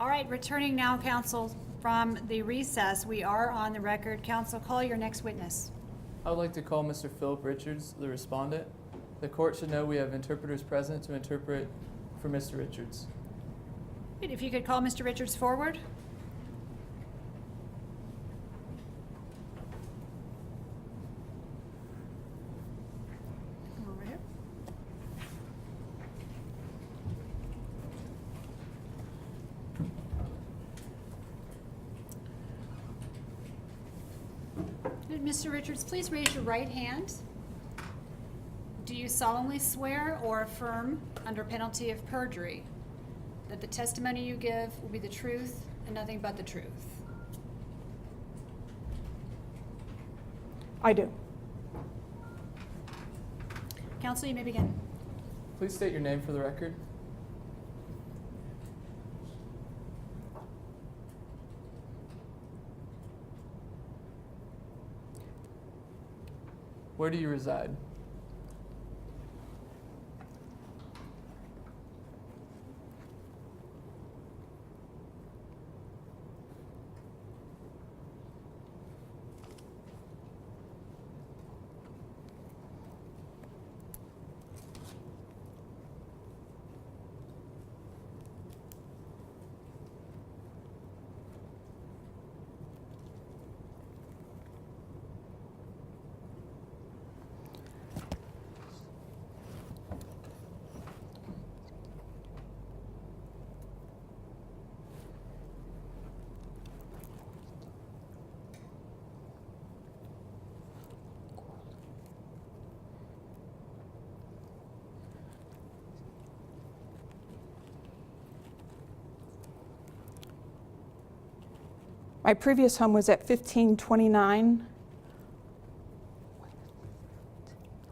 All right, returning now, counsel, from the recess. We are on the record. Counsel, call your next witness. I would like to call Mr. Philip Richards, the respondent. The court should know we have interpreters present to interpret for Mr. Richards. If you could call Mr. Richards forward. Come over here. Mr. Richards, please raise your right hand. Do you solemnly swear or affirm under penalty of perjury that the testimony you give will be the truth and nothing but the truth? I do. Counsel, you may begin. Please state your name for the record. Where do you reside? My previous home was at 1529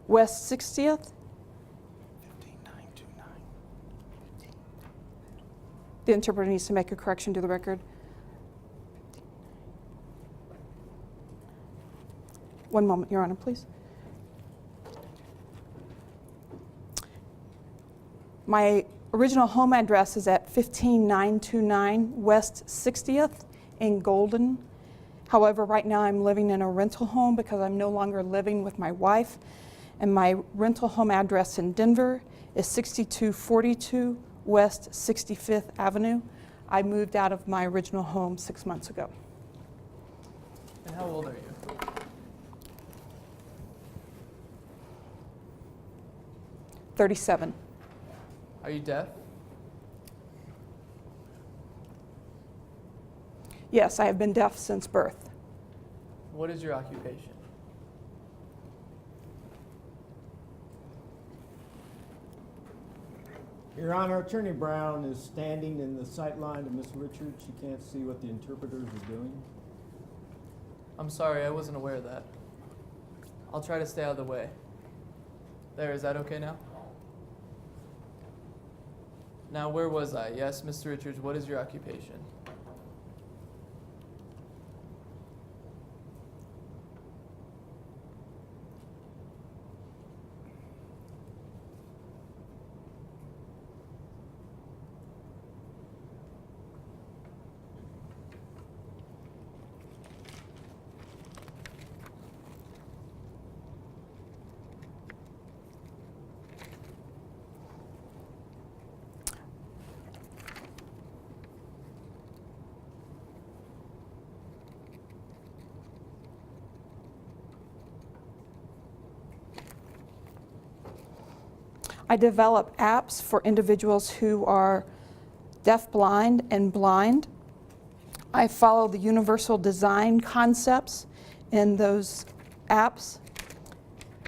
West 60th. 15929. The interpreter needs to make a correction to the record. One moment, Your Honor, please. My original home address is at 15929 West 60th in Golden. However, right now I'm living in a rental home because I'm no longer living with my wife. And my rental home address in Denver is 6242 West 65th Avenue. I moved out of my original home 6 months ago. And how old are you? 37. Are you deaf? Yes, I have been deaf since birth. What is your occupation? Your Honor, Attorney Brown is standing in the sight line of Ms. Richards. She can't see what the interpreters are doing. I'm sorry, I wasn't aware of that. I'll try to stay out of the way. There, is that okay now? Now, where was I? Yes, Mr. Richards, what is your occupation? I develop apps for individuals who are deaf-blind and blind. I follow the universal design concepts in those apps.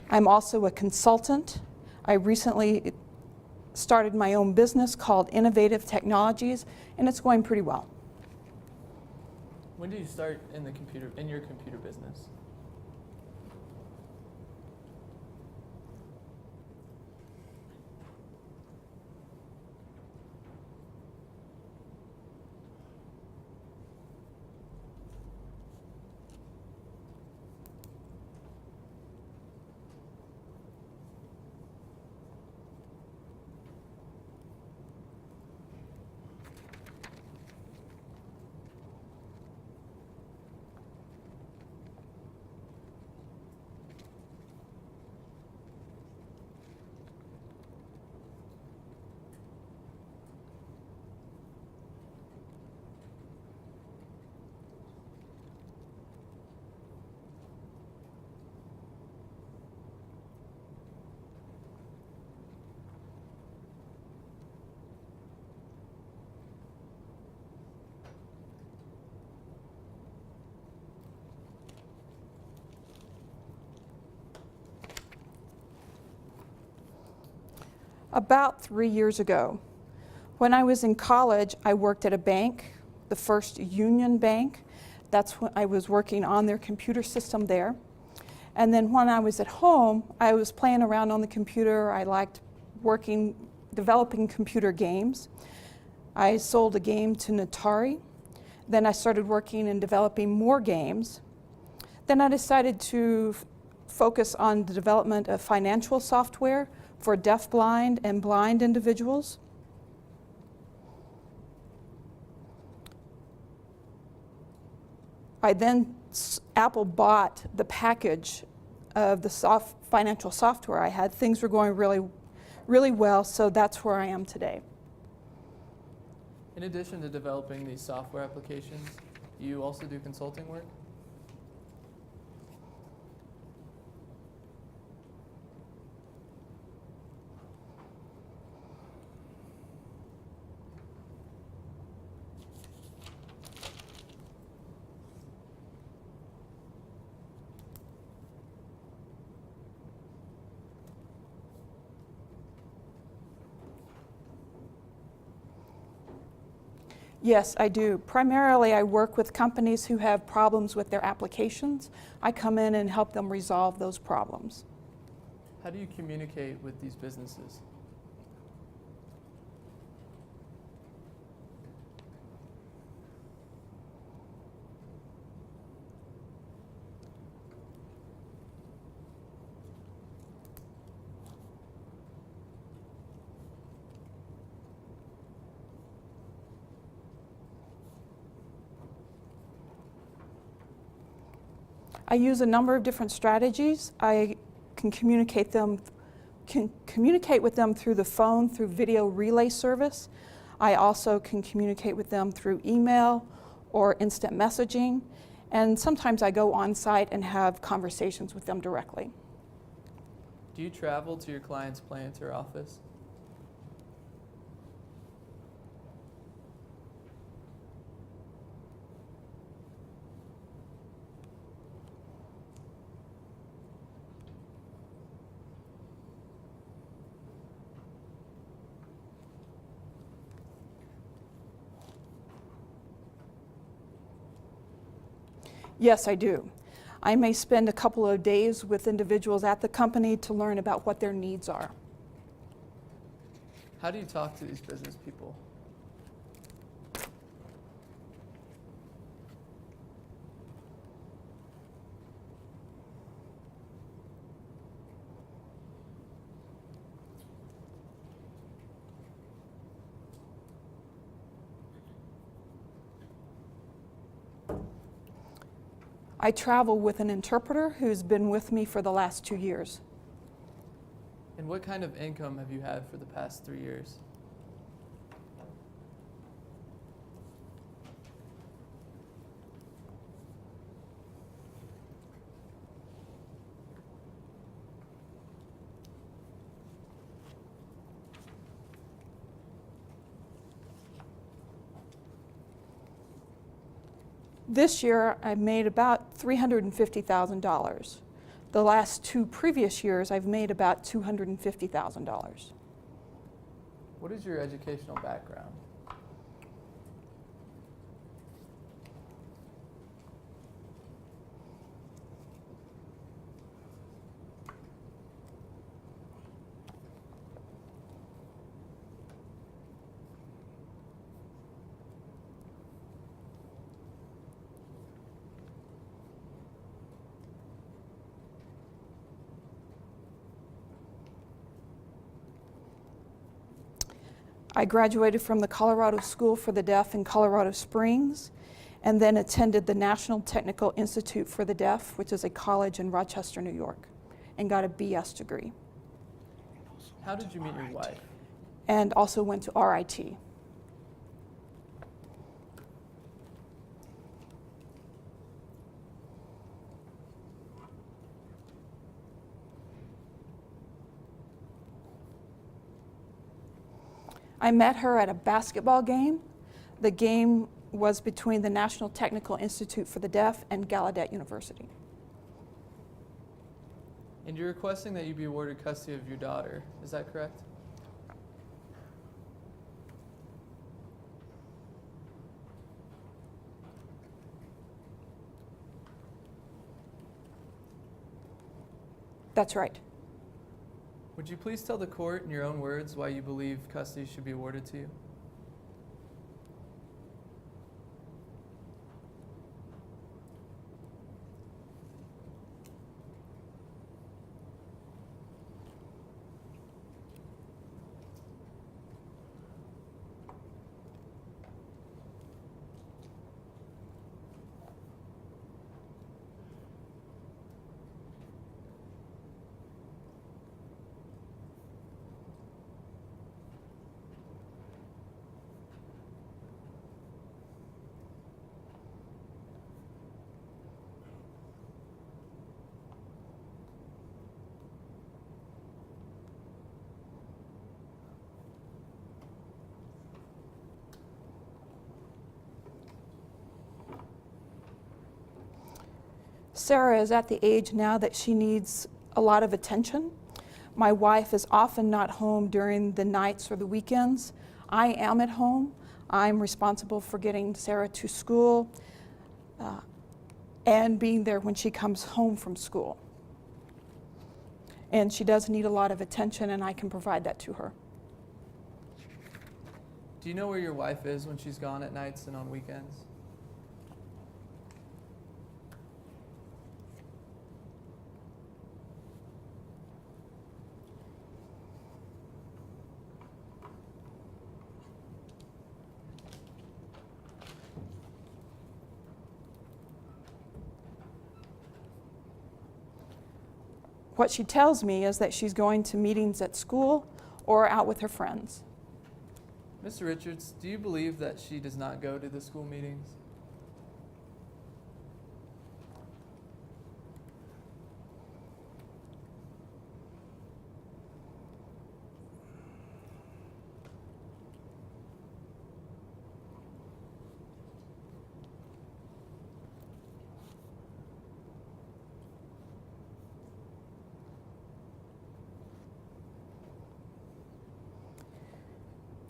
I'm also a consultant. I recently started my own business called Innovative Technologies, and it's going pretty well. When did you start in your computer business? About 3 years ago. When I was in college, I worked at a bank, the First Union Bank. That's when I was working on their computer system there. And then when I was at home, I was playing around on the computer. I liked developing computer games. I sold a game to Atari. Then I started working and developing more games. Then I decided to focus on the development of financial software for deaf-blind and blind individuals. Apple bought the package of the financial software I had. Things were going really well, so that's where I am today. In addition to developing these software applications, you also do consulting work? Yes, I do. Primarily, I work with companies who have problems with their applications. I come in and help them resolve those problems. How do you communicate with these businesses? I use a number of different strategies. I can communicate with them through the phone, through video relay service. I also can communicate with them through email or instant messaging. And sometimes I go on site and have conversations with them directly. Do you travel to your client's plant or office? Yes, I do. I may spend a couple of days with individuals at the company to learn about what their needs are. How do you talk to these business people? I travel with an interpreter who's been with me for the last 2 years. And what kind of income have you had for the past 3 years? This year, I made about $350,000. The last 2 previous years, I've made about $250,000. What is your educational background? I graduated from the Colorado School for the Deaf in Colorado Springs, and then attended the National Technical Institute for the Deaf, which is a college in Rochester, New York, and got a BS degree. How did you meet your wife? And also went to RIT. I met her at a basketball game. The game was between the National Technical Institute for the Deaf and Gallaudet University. And you're requesting that you be awarded custody of your daughter, is that correct? That's right. Would you please tell the court in your own words why you believe custody should be awarded to you? Sarah is at the age now that she needs a lot of attention. My wife is often not home during the nights or the weekends. I am at home. I'm responsible for getting Sarah to school and being there when she comes home from school. And she does need a lot of attention, and I can provide that to her. Do you know where your wife is when she's gone at nights and on weekends? What she tells me is that she's going to meetings at school or out with her friends. Mr. Richards, do you believe that she does not go to the school meetings?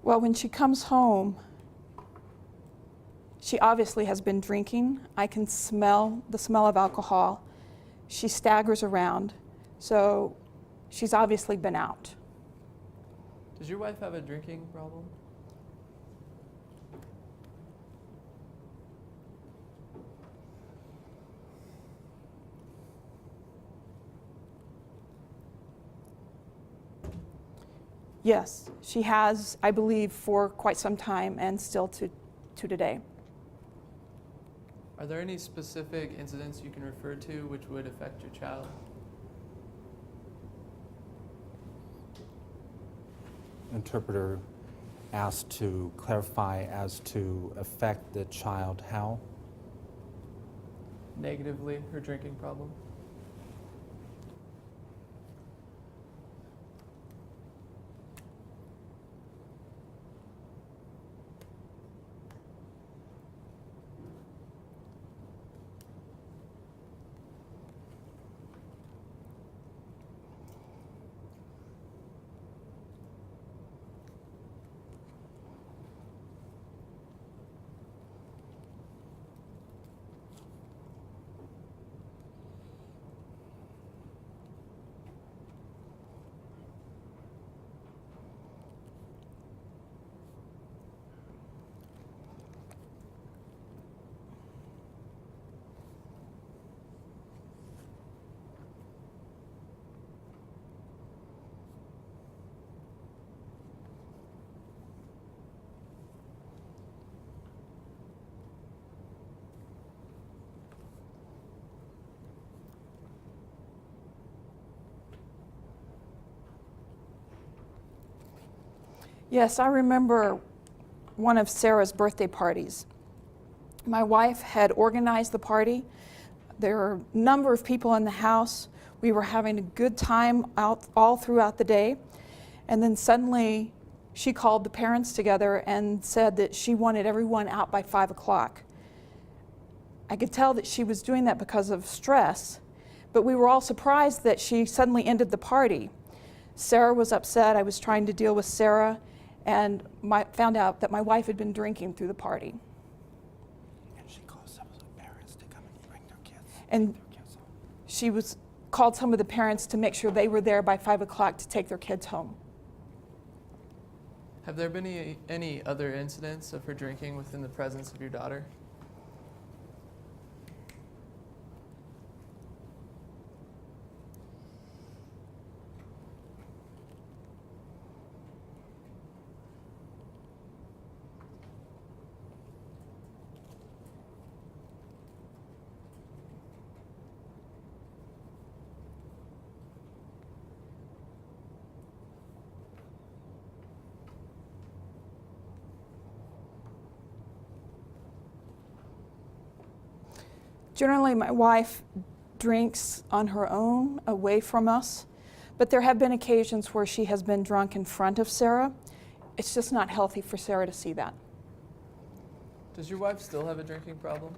Well, when she comes home, she obviously has been drinking. I can smell the smell of alcohol. She staggers around, so she's obviously been out. Does your wife have a drinking problem? Yes, she has, I believe, for quite some time and still to today. Are there any specific incidents you can refer to which would affect your child? Interpreter asked to clarify as to affect the child how? Negatively, her drinking problem? Yes, I remember one of Sarah's birthday parties. My wife had organized the party. There were a number of people in the house. We were having a good time out all throughout the day. And then suddenly she called the parents together and said that she wanted everyone out by 5 o'clock. I could tell that she was doing that because of stress, but we were all surprised that she suddenly ended the party. Sarah was upset. I was trying to deal with Sarah and found out that my wife had been drinking through the party. And she calls some of the parents to come and bring their kids. And she was called some of the parents to make sure they were there by 5 o'clock to take their kids home. Have there been any other incidents of her drinking within the presence of your daughter? Generally, my wife drinks on her own, away from us, but there have been occasions where she has been drunk in front of Sarah. It's just not healthy for Sarah to see that. Does your wife still have a drinking problem?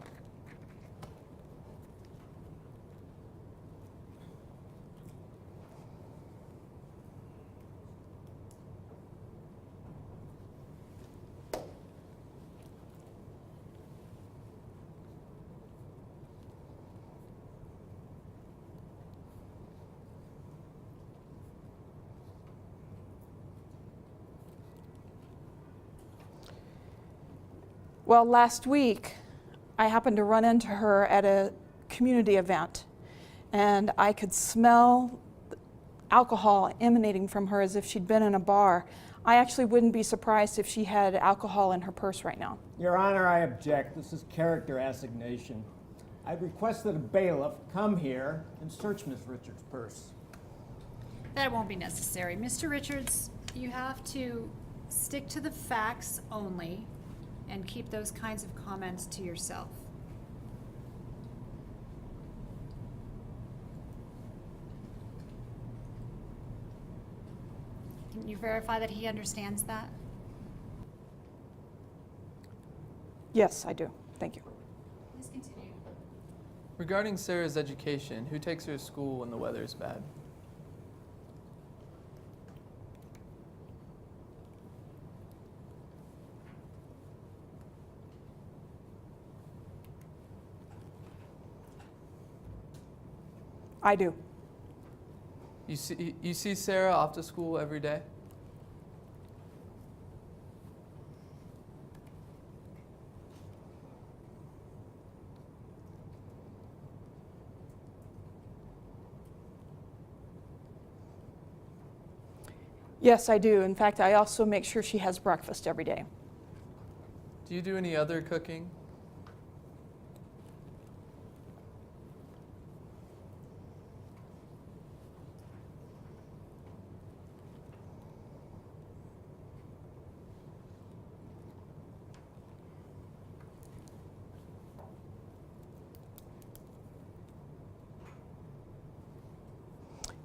Well, last week, I happened to run into her at a community event, and I could smell alcohol emanating from her as if she'd been in a bar. I actually wouldn't be surprised if she had alcohol in her purse right now. Your Honor, I object. This is character assignation. I request that a bailiff come here and search Miss Richards' purse. That won't be necessary. Mr. Richards, you have to stick to the facts only and keep those kinds of comments to yourself. Can you verify that he understands that? Yes, I do. Thank you. Please continue. Regarding Sarah's education, who takes her to school when the weather is bad? I do. You see Sarah off to school every day? Yes, I do. In fact, I also make sure she has breakfast every day. Do you do any other cooking?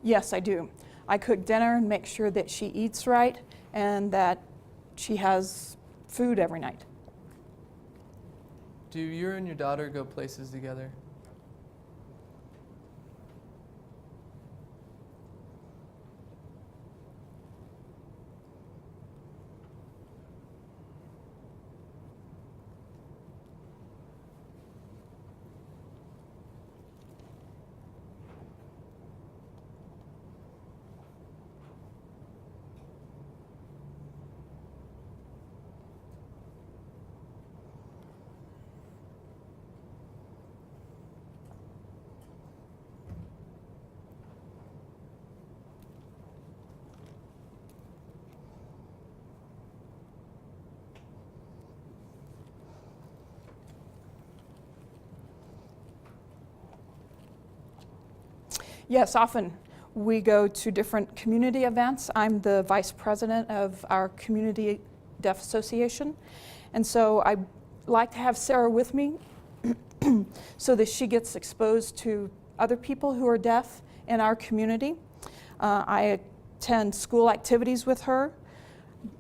Yes, I do. I cook dinner and make sure that she eats right and that she has food every night. Do you and your daughter go places together? Yes, often we go to different community events. I'm the vice president of our Community Deaf Association, and so I like to have Sarah with me so that she gets exposed to other people who are deaf in our community. I attend school activities with her.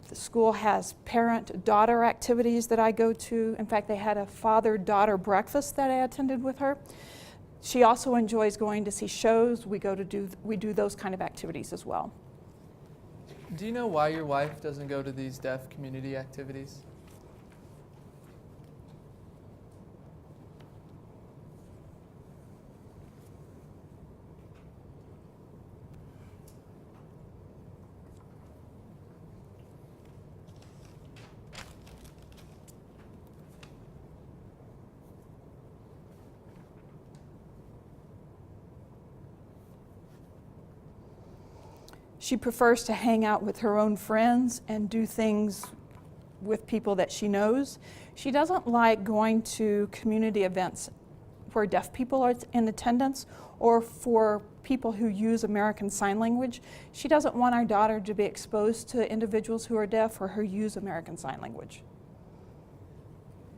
The school has parent-daughter activities that I go to. In fact, they had a father-daughter breakfast that I attended with her. She also enjoys going to see shows. We do those kind of activities as well. Do you know why your wife doesn't go to these deaf community activities? She prefers to hang out with her own friends and do things with people that she knows. She doesn't like going to community events where deaf people are in attendance or for people who use American Sign Language. She doesn't want our daughter to be exposed to individuals who are deaf or who use American Sign Language.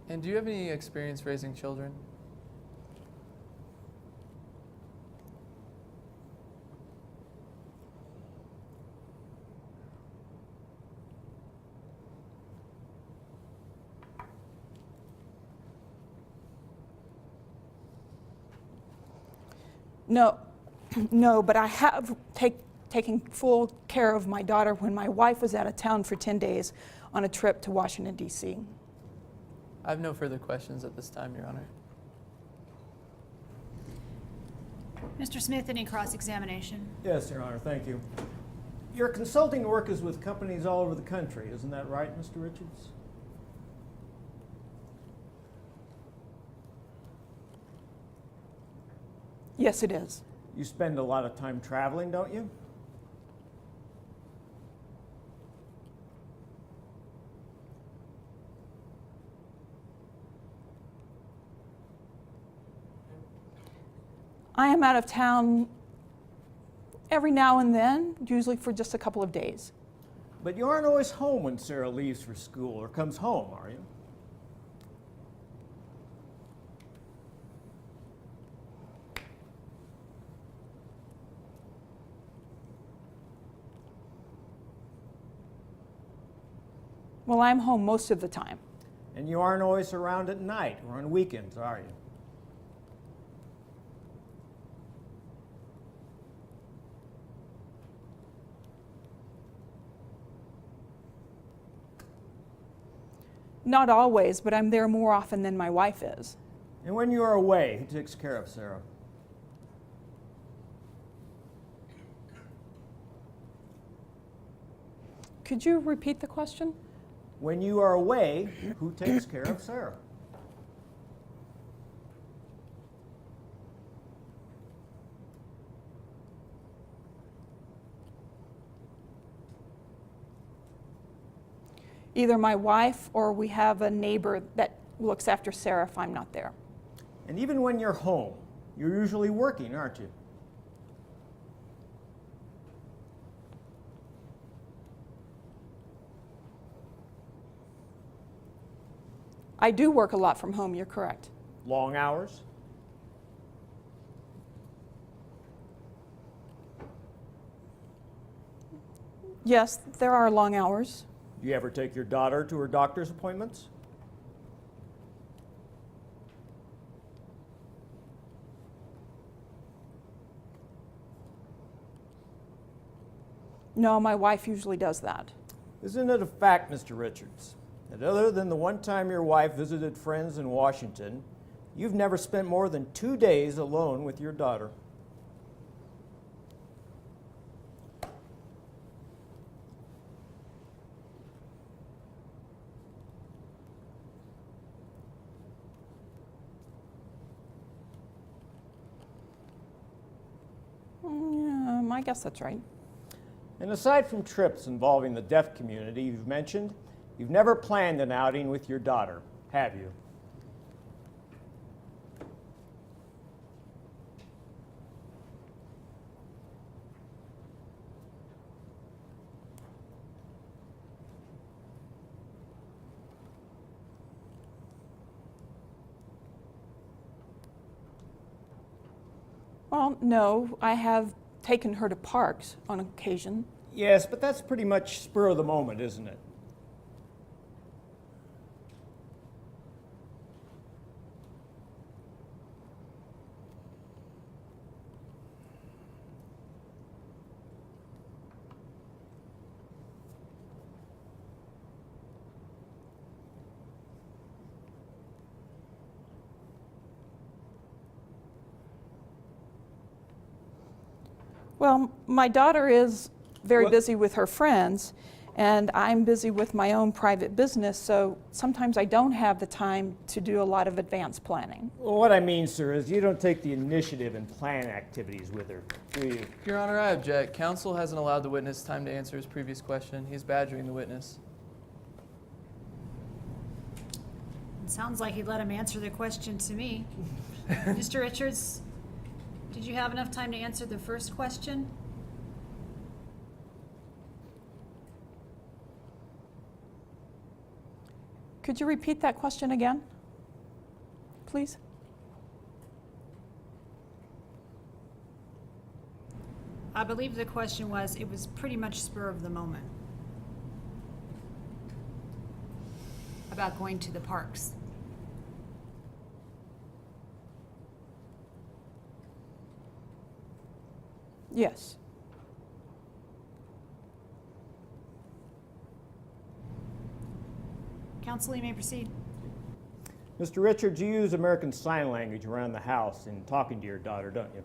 And do you have any experience raising children? No, no, but I have taken full care of my daughter when my wife was out of town for 10 days on a trip to Washington, D.C. I have no further questions at this time, Your Honor. Mr. Smith, any cross-examination? Yes, Your Honor, thank you. Your consulting work is with companies all over the country, isn't that right, Mr. Richards? Yes, it is. You spend a lot of time traveling, don't you? I am out of town every now and then, usually for just a couple of days. But you aren't always home when Sarah leaves for school or comes home, are you? Well, I'm home most of the time. And you aren't always around at night or on weekends, are you? Not always, but I'm there more often than my wife is. And when you are away, who takes care of Sarah? Could you repeat the question? When you are away, who takes care of Sarah? Either my wife or we have a neighbor that looks after Sarah if I'm not there. And even when you're home, you're usually working, aren't you? I do work a lot from home, you're correct. Long hours? Yes, there are long hours. Do you ever take your daughter to her doctor's appointments? No, my wife usually does that. Isn't it a fact, Mr. Richards, that other than the one time your wife visited friends in Washington, you've never spent more than 2 days alone with your daughter? I guess that's right. And aside from trips involving the deaf community you've mentioned, you've never planned an outing with your daughter, have you? Well, no, I have taken her to parks on occasion. Yes, but that's pretty much spur of the moment, isn't it? Well, my daughter is very What- busy with her friends, And I'm busy with my own private business, so sometimes I don't have the time to do a lot of advanced planning. Well, what I mean, sir, is you don't take the initiative and plan activities with her, do you? Your Honor, I object. Counsel hasn't allowed the witness time to answer his previous question. He's badgering the witness. It sounds like he let him answer the question to me. Mr. Richards, did you have enough time to answer the first question? Could you repeat that question again, please? I believe the question was, it was pretty much spur of the moment about going to the parks. Yes. Counsel, you may proceed. Mr. Richards, you use American Sign Language around the house in talking to your daughter, don't you?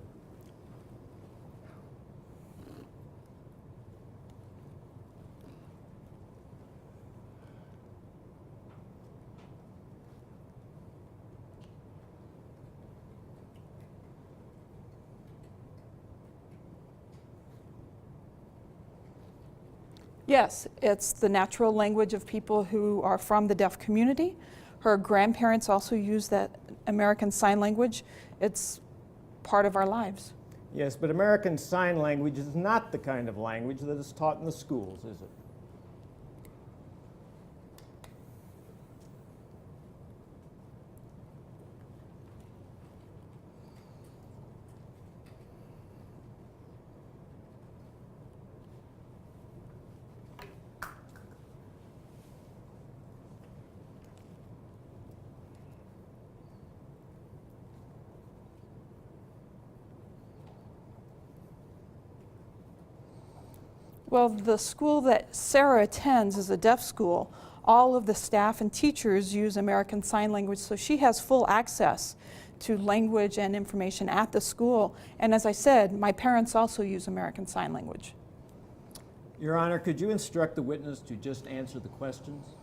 Yes, it's the natural language of people who are from the deaf community. Her grandparents also use that American Sign Language. It's part of our lives. Yes, but American Sign Language is not the kind of language that is taught in the schools, is it? Well, the school that Sarah attends is a deaf school. All of the staff and teachers use American Sign Language, so she has full access to language and information at the school. And as I said, my parents also use American Sign Language. Your Honor, could you instruct the witness to just answer the questions?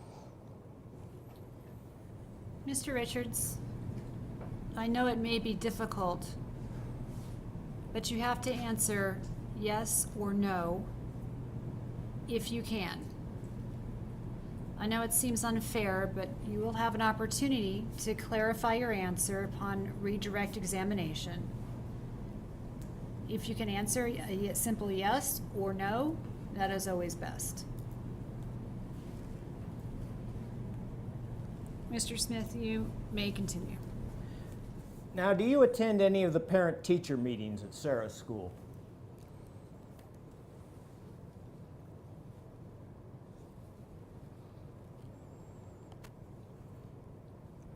Mr. Richards, I know it may be difficult, but you have to answer yes or no if you can. I know it seems unfair, but you will have an opportunity to clarify your answer upon redirect examination. If you can answer a simple yes or no, that is always best. Mr. Smith, you may continue. Now, do you attend any of the parent-teacher meetings at Sarah's school?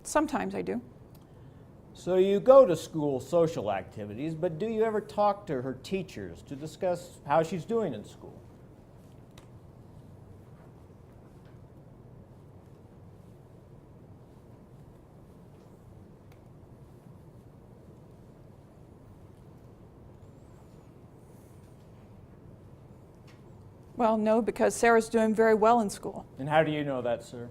Sometimes I do. So you go to school social activities, but do you ever talk to her teachers to discuss how she's doing in school? Well, no, because Sarah's doing very well in school. And how do you know that, sir?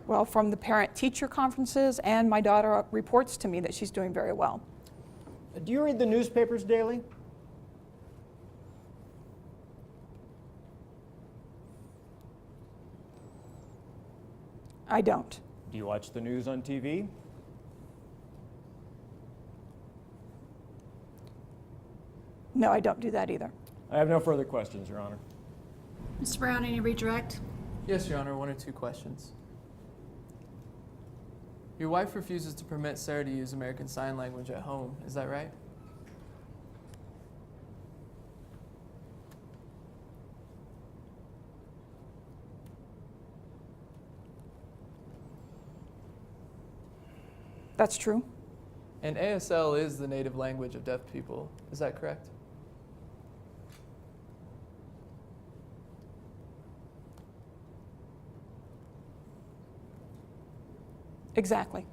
Well, from the parent-teacher conferences, and my daughter reports to me that she's doing very well. Do you read the newspapers daily? I don't. Do you watch the news on TV? No, I don't do that either. I have no further questions, Your Honor. Mr. Brown, any redirect? Yes, Your Honor, one or two questions. Your wife refuses to permit Sarah to use American Sign Language at home. Is that right? That's true. And ASL is the native language of deaf people. Is that correct? Exactly.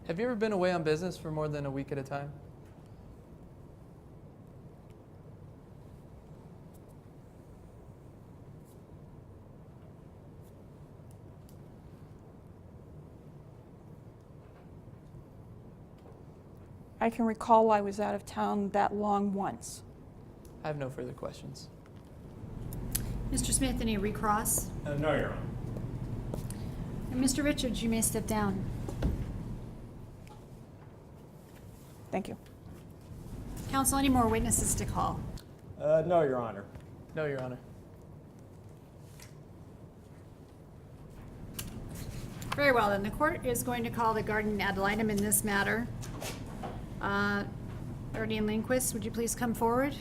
Have you ever been away on business for more than a week at a time? I can recall I was out of town that long once. I have no further questions. Mr. Smith, any recross? No, Your Honor. And Mr. Richards, you may step down. Thank you. Counsel, any more witnesses to call? No, Your Honor. No, Your Honor. Very well, then the court is going to call the guardian ad litem in this matter. Guardian Lindquist, would you please come forward?